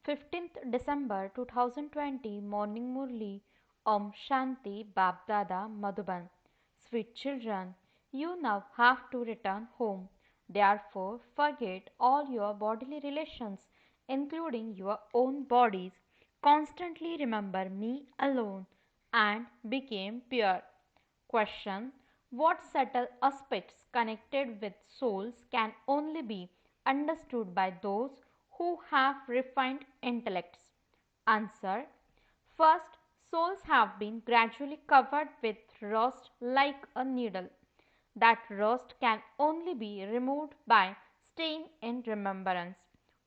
15th December 2020 Morning Murli Om Shanti Babdada Madhuban. Sweet children, you now have to return home. Therefore, forget all your bodily relations, including your own bodies. Constantly remember me alone and became pure. Question: what subtle aspects connected with souls can only be understood by those who have refined intellects? Answer: first, souls have been gradually covered with rust like a needle. That rust can only be removed by staying in remembrance.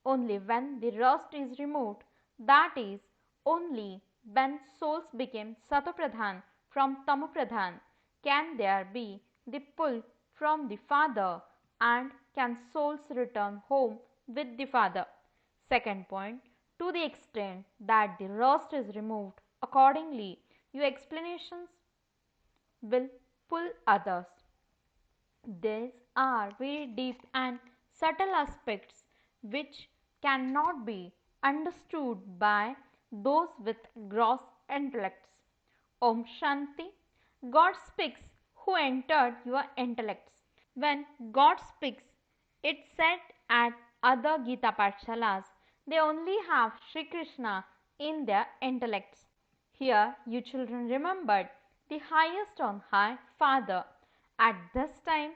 Only when the rust is removed, that is, only when souls become Satopradhan from Tamopradhan, can there be the pull from the Father and can souls return home with the Father. Second point, to the extent that the rust is removed, accordingly, your explanations will pull others. These are very deep and subtle aspects which cannot be understood by those with gross intellects. Om Shanti. God speaks who entered your intellects. When God speaks, it's said at other Gita Pathshalas, they only have Sri Krishna in their intellects. Here you children remembered the highest on high Father. At this time,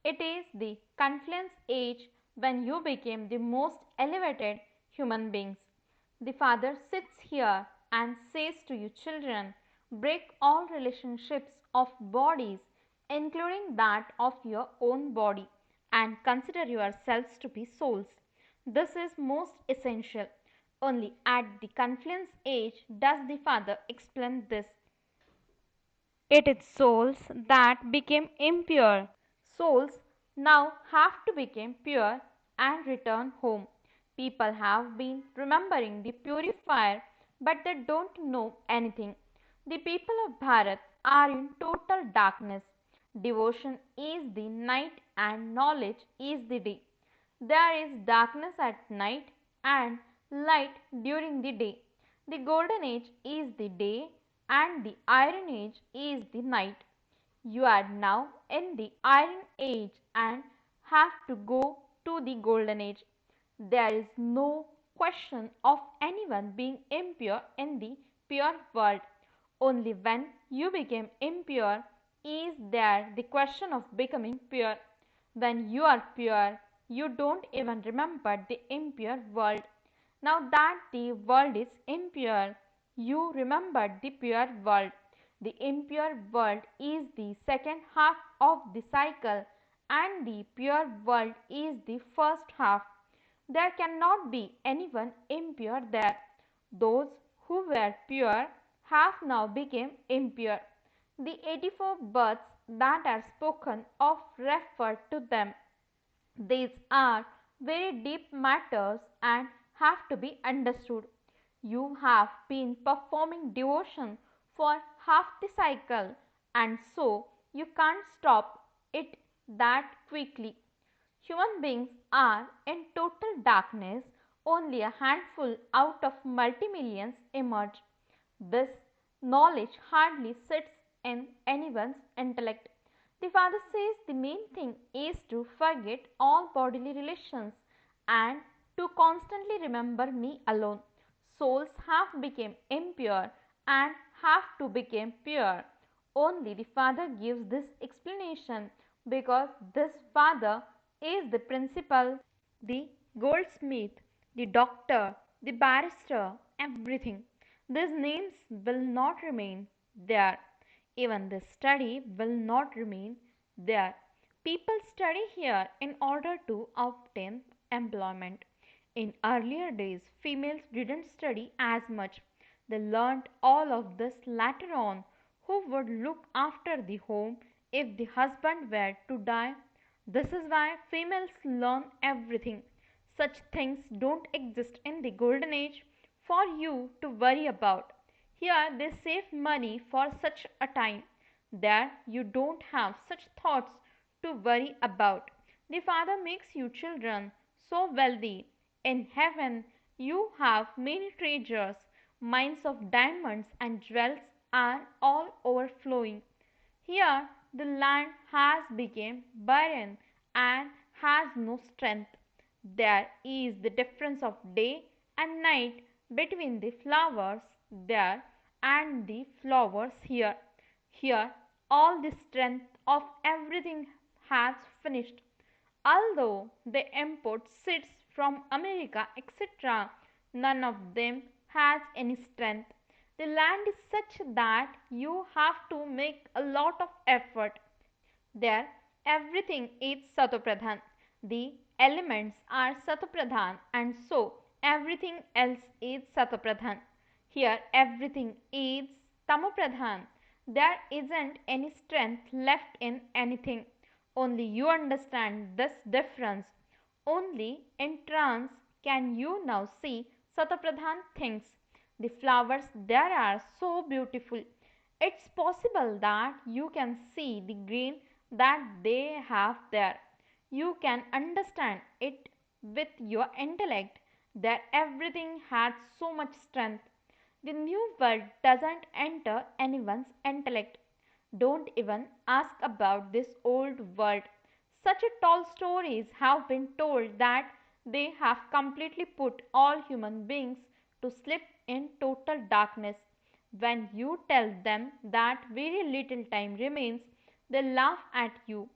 it is the confluence age when you became the most elevated human beings. The Father sits here and says to you children, break all relationships of bodies, including that of your own body, and consider yourselves to be souls. This is most essential. Only at the confluence age does the Father explain this. It is souls that became impure. Souls now have to become pure and return home. People have been remembering the purifier, but they don't know anything. The people of Bharat are in total darkness. Devotion is the night and knowledge is the day. There is darkness at night and light during the day. The golden age is the day and the iron age is the night. You are now in the iron age and have to go to the golden age. There is no question of anyone being impure in the pure world. Only when you became impure is there the question of becoming pure. When you are pure, you don't even remember the impure world. Now that the world is impure, you remember the pure world. The impure world is the second half of the cycle and the pure world is the first half. There cannot be anyone impure there. Those who were pure have now become impure. The 84 births that are spoken of refer to them. These are very deep matters and have to be understood. You have been performing devotion for half the cycle and so you can't stop it that quickly. Human beings are in total darkness, only a handful out of multi-millions emerge. This knowledge hardly sits in anyone's intellect. The Father says the main thing is to forget all bodily relations and to constantly remember me alone. Souls have become impure and have to become pure. Only the Father gives this explanation because this Father is the principal, the goldsmith, the doctor, the barrister, everything. These names will not remain there. Even the study will not remain there. People study here in order to obtain employment. In earlier days, females didn't study as much. They learnt all of this later on. Who would look after the home if the husband were to die? This is why females learn everything. Such things don't exist in the golden age for you to worry about. Here they save money for such a time. There you don't have such thoughts to worry about. The Father makes you children so wealthy. In heaven You have many treasures, mines of diamonds and jewels are all overflowing. Here the land has become barren and has no strength. There is the difference of day and night between the flowers there and the flowers here. Here all the strength of everything has finished. Although they import seeds from America, etc., none of them has any strength. The land is such that you have to make a lot of effort. There, everything is Satopradhan. The elements are Satopradhan, and so everything else is Satopradhan. Here, everything is Tamopradhan. There isn't any strength left in anything. Only you understand this difference. Only in trance can you now see Satopradhan things. The flowers there are so beautiful. It's possible that you can see the green that they have there. You can understand it with your intellect that everything has so much strength. The new world doesn't enter anyone's intellect. Don't even ask about this old world. Such a tall stories have been told that they have completely put all human beings to sleep in total darkness. When you tell them that very little time remains, they laugh at you.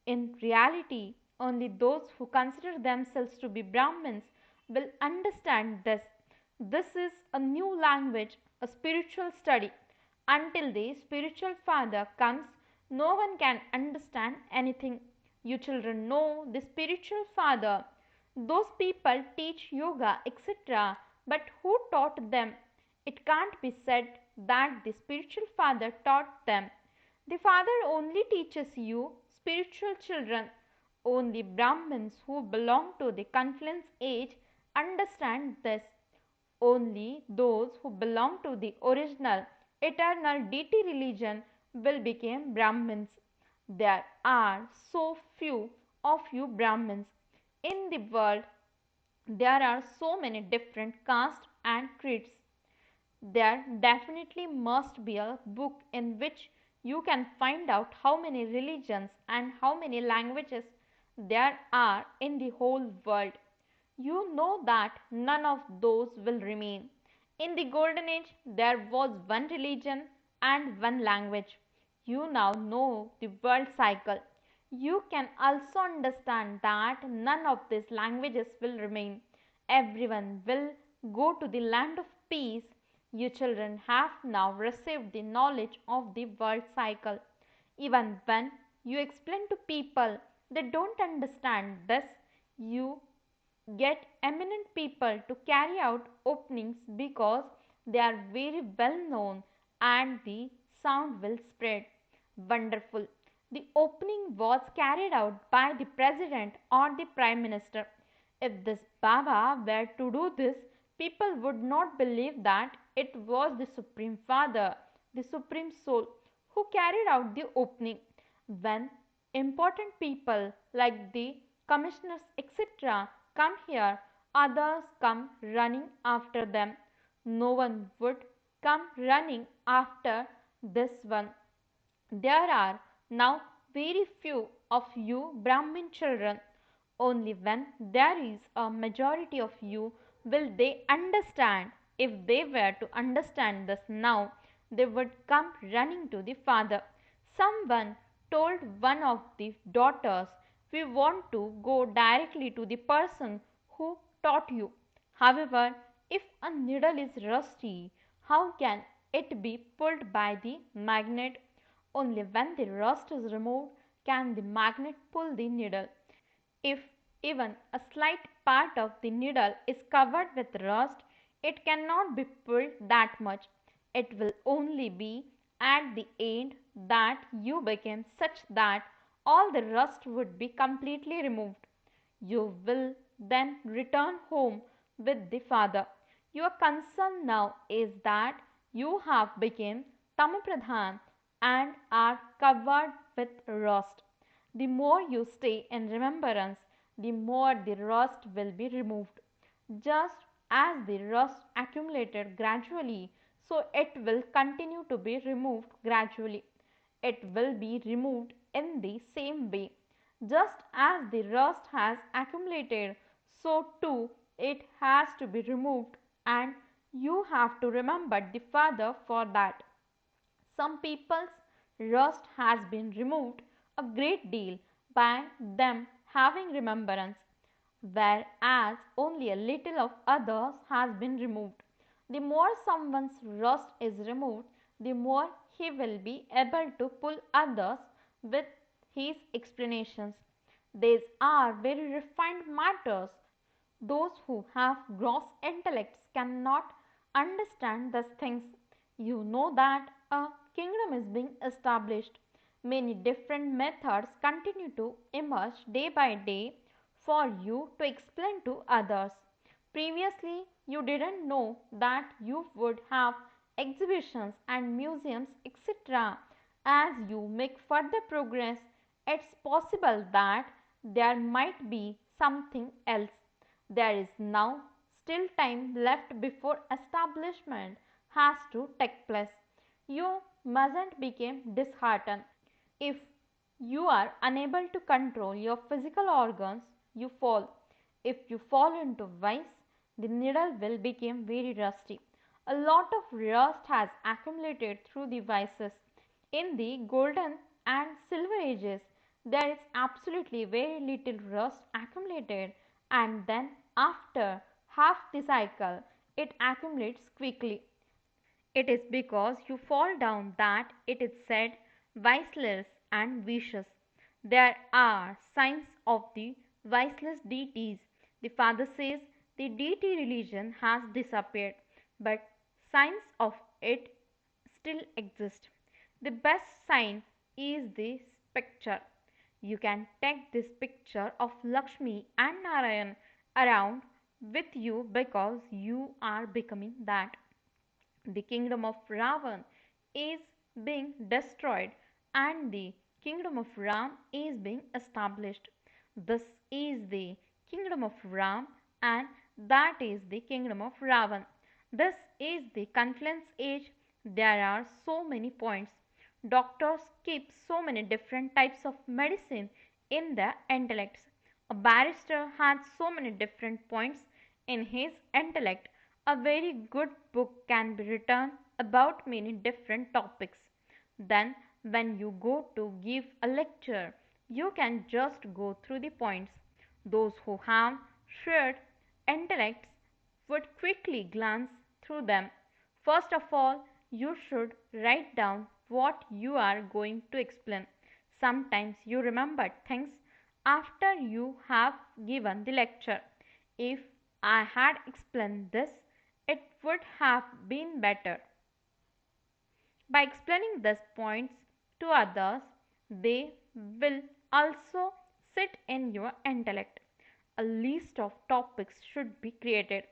In reality, only those who consider themselves to be Brahmins will understand this. This is a new language, a spiritual study. Until the spiritual father comes, no one can understand anything. You children know the spiritual father. Those people teach yoga, etc., but who taught them? It can't be said that the spiritual father taught them. The Father only teaches you, spiritual children. Only Brahmins who belong to the confluence age understand this. Only those who belong to the original eternal deity religion will become Brahmins. There are so few of you Brahmins. In the world, there are so many different castes and creeds. There definitely must be a book in which you can find out how many religions and how many languages there are in the whole world. You know that none of those will remain. In the Golden Age, there was one religion and one language. You now know the world cycle. You can also understand that none of these languages will remain. Everyone will go to the land of peace. You children have now received the knowledge of the world cycle. Even when you explain to people they don't understand this, you get eminent people to carry out openings because they are very well known and the sound will spread. Wonderful. The opening was carried out by the president or the prime minister. If this Baba were to do this, people would not believe that it was the Supreme Father, the Supreme Soul, who carried out the opening. When important people like the commissioners, etc., come here, others come running after them. No one would come running after this one. There are now very few of you Brahmin children. Only when there is a majority of you will they understand. If they were to understand this now, they would come running to the father. Someone told one of the daughters, "We want to go directly to the person who taught you." However, if a needle is rusty, how can it be pulled by the magnet? Only when the rust is removed can the magnet pull the needle. If even a slight part of the needle is covered with rust, it cannot be pulled that much. It will only be at the end that you became such that all the rust would be completely removed. You will then return home with the father. Your concern now is that you have become Tamapradhan and are covered with rust. The more you stay in remembrance, the more the rust will be removed. Just as the rust accumulated gradually, so it will continue to be removed gradually. It will be removed in the same way. Just as the rust has accumulated, so too it has to be removed, and you have to remember the Father for that. Some people's rust has been removed a great deal by them having remembrance, whereas only a little of others has been removed. The more someone's rust is removed, the more he will be able to pull others with his explanations. These are very refined matters. Those who have gross intellects cannot understand these things. You know that a kingdom is being established. Many different methods continue to emerge day by day for you to explain to others. Previously, you didn't know that you would have exhibitions and museums, etc. As you make further progress, it's possible that there might be something else. There is now still time left before establishment has to take place. You mustn't become disheartened. If you are unable to control your physical organs, you fall. If you fall into vice, the needle will become very rusty. A lot of rust has accumulated through the vices. In the golden and silver ages, there is absolutely very little rust accumulated, and then after half the cycle, it accumulates quickly. It is because you fall down that it is said viceless and vicious. There are signs of the viceless deities. The Father says the deity religion has disappeared, but signs of it still exist. The best sign is this picture. You can take this picture of Lakshmi and Narayan around with you because you are becoming that. The kingdom of Ravan is being destroyed and the kingdom of Ram is being established. This is the kingdom of Ram and that is the kingdom of Ravan. This is the confluence age. There are so many points. Doctors keep so many different types of medicine in their intellects. A barrister had so many different points in his intellect. A very good book can be written about many different topics. Then, when you go to give a lecture, you can just go through the points. Those who have shared intellects would quickly glance through them. First of all, you should write down what you are going to explain. Sometimes you remember things after you have given the lecture. If I had explained this, it would have been better. By explaining these points to others, they will also sit in your intellect. A list of topics should be created.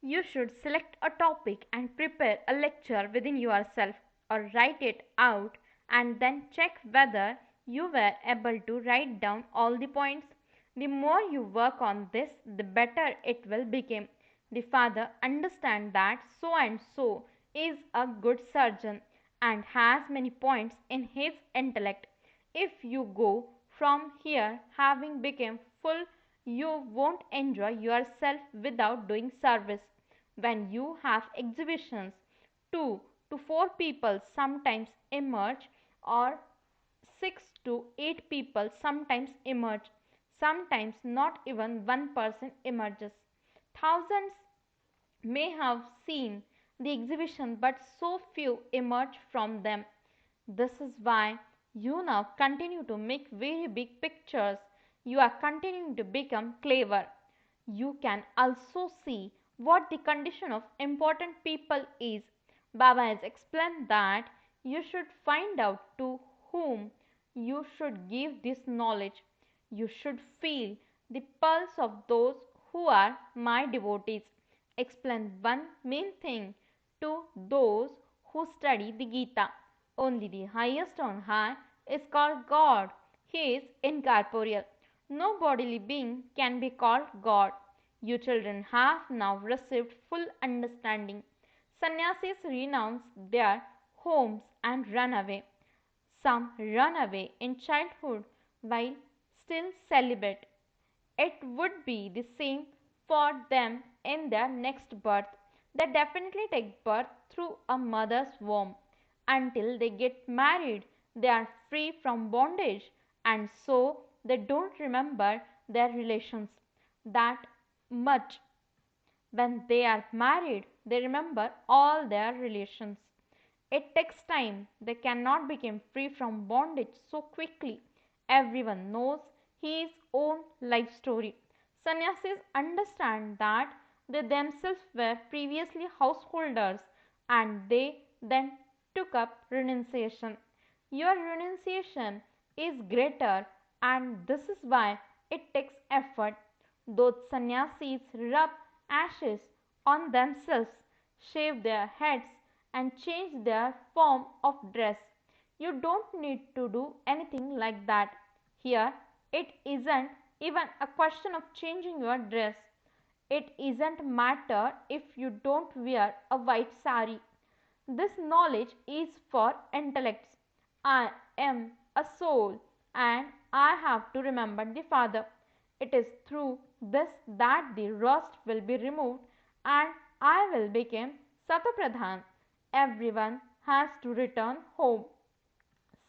You should select a topic and prepare a lecture within yourself or write it out and then check whether you were able to write down all the points. The more you work on this, the better it will become. The Father understands that so and so is a good surgeon and has many points in his intellect. If you go from here having become full, you won't enjoy yourself without doing service. When you have exhibitions, 2 to 4 people sometimes emerge, or 6 to 8 people sometimes emerge. Sometimes not even one person emerges. Thousands may have seen the exhibition, but so few emerge from them. This is why you now continue to make very big pictures. You are continuing to become clever. You can also see what the condition of important people is. Baba has explained that you should find out to whom you should give this knowledge. You should feel the pulse of those who are my devotees. Explain one main thing to those who study the Gita. Only the highest on high is called God. He is incorporeal. No bodily being can be called God. You children have now received full understanding. Sannyasis renounce their homes and run away. Some run away in childhood while still celibate. It would be the same for them in their next birth. They definitely take birth through a mother's womb. Until they get married, they are free from bondage, and so they don't remember their relations that much. When they are married, they remember all their relations. It takes time. They cannot become free from bondage so quickly. Everyone knows his own life story. Sannyasis understand that they themselves were previously householders and they then took up renunciation. Your renunciation is greater, and this is why it takes effort. Those sannyasis rub ashes on themselves, shave their heads, and change their form of dress. You don't need to do anything like that. Here, it isn't even a question of changing your dress. It isn't matter if you don't wear a white sari. This knowledge is for intellects. I am a soul and I have to remember the Father. It is through this that the rust will be removed and I will become Satopradhan. Everyone has to return home.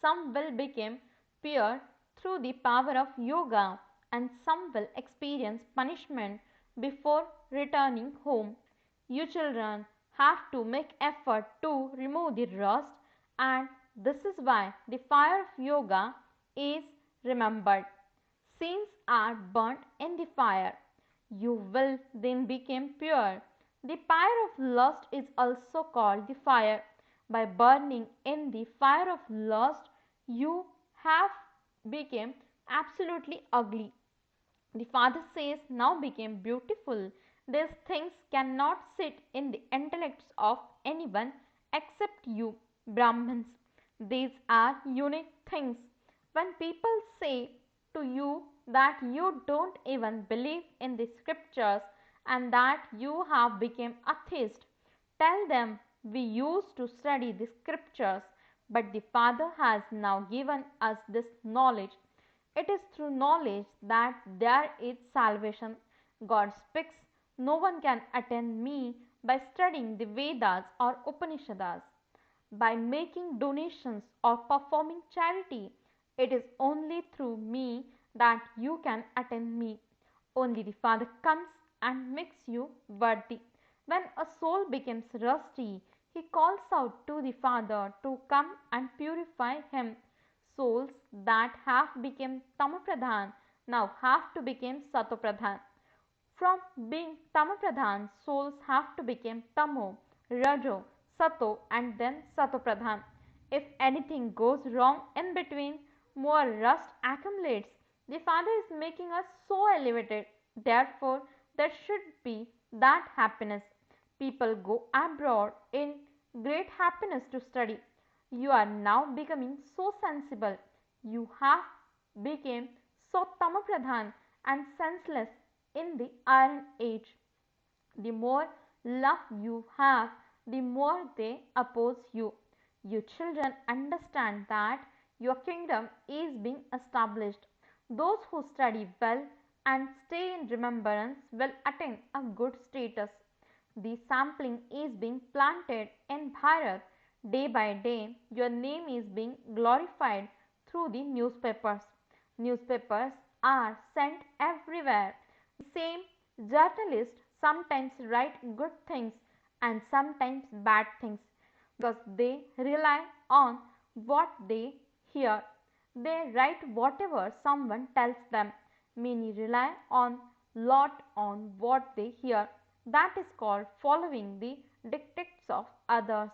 Some will become pure through the power of yoga, and some will experience punishment before returning home. You children have to make effort to remove the rust, and this is why the fire of yoga is remembered. Sins are burnt in the fire. You will then become pure. The fire of lust is also called the fire. By burning in the fire of lust, you have become absolutely ugly. The father says, now became beautiful. These things cannot sit in the intellects of anyone except you, Brahmins. These are unique things. When people say to you that you don't even believe in the scriptures and that you have become atheist, tell them we used to study the scriptures, but the Father has now given us this knowledge. It is through knowledge that there is salvation. God speaks, no one can attain me by studying the Vedas or Upanishads, by making donations or performing charity. It is only through me that you can attain me. Only the Father comes and makes you worthy. When a soul becomes rusty, he calls out to the Father to come and purify him. Souls that have become Tamapradhan now have to become Satopradhan. From being Tamapradhan, souls have to become Tamo, Rajo, Sato, and then Satopradhan. If anything goes wrong in between, more rust accumulates. The Father is making us so elevated. Therefore, there should be that happiness. People go abroad in great happiness to study. You are now becoming so sensible. You have become so tamapradhan and senseless in the Iron Age. The more love you have, the more they oppose you. You children understand that your kingdom is being established. Those who study well and stay in remembrance will attain a good status. The sapling is being planted in Bharat. Day by day, your name is being glorified through the newspapers. Newspapers are sent everywhere. The same journalists sometimes write good things and sometimes bad things because they rely on what they hear. They write whatever someone tells them. Many rely on lot on what they hear. That is called following the dictates of others.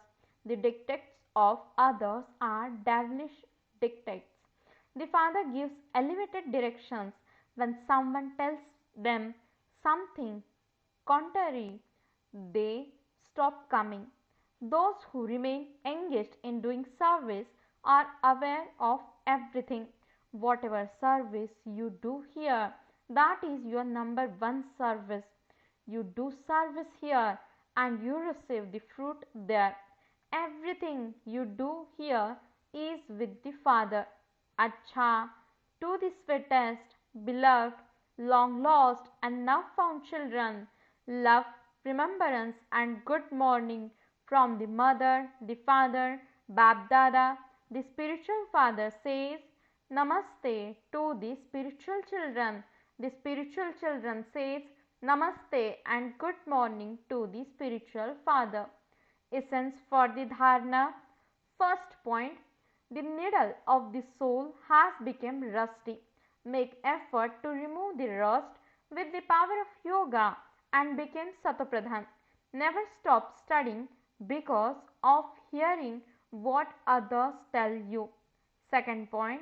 The dictates of others are devilish dictates. The Father gives elevated directions when someone tells them something contrary, they stop coming. Those who remain engaged in doing service are aware of everything. Whatever service you do here, that is your number one service. You do service here and you receive the fruit there. Everything you do here is with the Father. Acha, to the sweetest, beloved, long lost and now found children, love, remembrance and good morning from the mother, the father, Bap Dada. The spiritual father says Namaste to the spiritual children. The spiritual children says Namaste and good morning to the spiritual father. Essence for the dharana. First point, the needle of the soul has become rusty. Make effort to remove the rust with the power of yoga and become satopradhan. Never stop studying because of hearing what others tell you. Second point,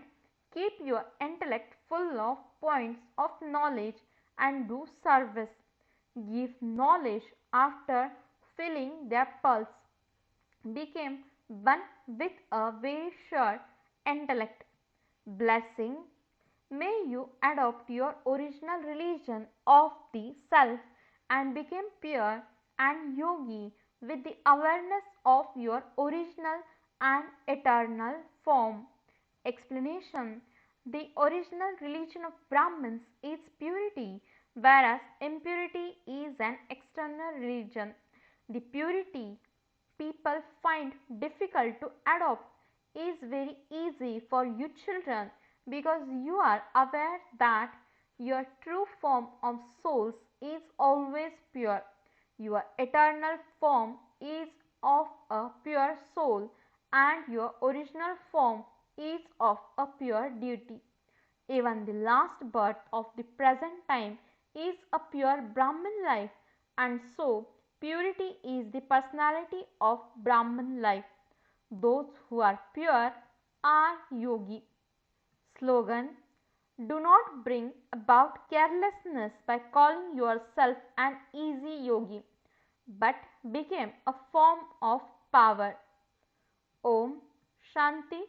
keep your intellect full of points of knowledge and do service. Give knowledge after feeling their pulse. Became one with a very sure intellect. Blessing. May you adopt your original religion of the self and become pure and yogi with the awareness of your original and eternal form. Explanation. The original religion of Brahmins is purity, whereas impurity is an external religion. The purity people find difficult to adopt is very easy for you children because you are aware that your true form of souls is always pure. Your eternal form is of a pure soul and your original form is of a pure deity. Even the last birth of the present time is a pure Brahman life, and so purity is the personality of Brahman life. Those who are pure are yogi. Slogan. Do not bring about carelessness by calling yourself an easy yogi, but become a form of power. Om Shanti.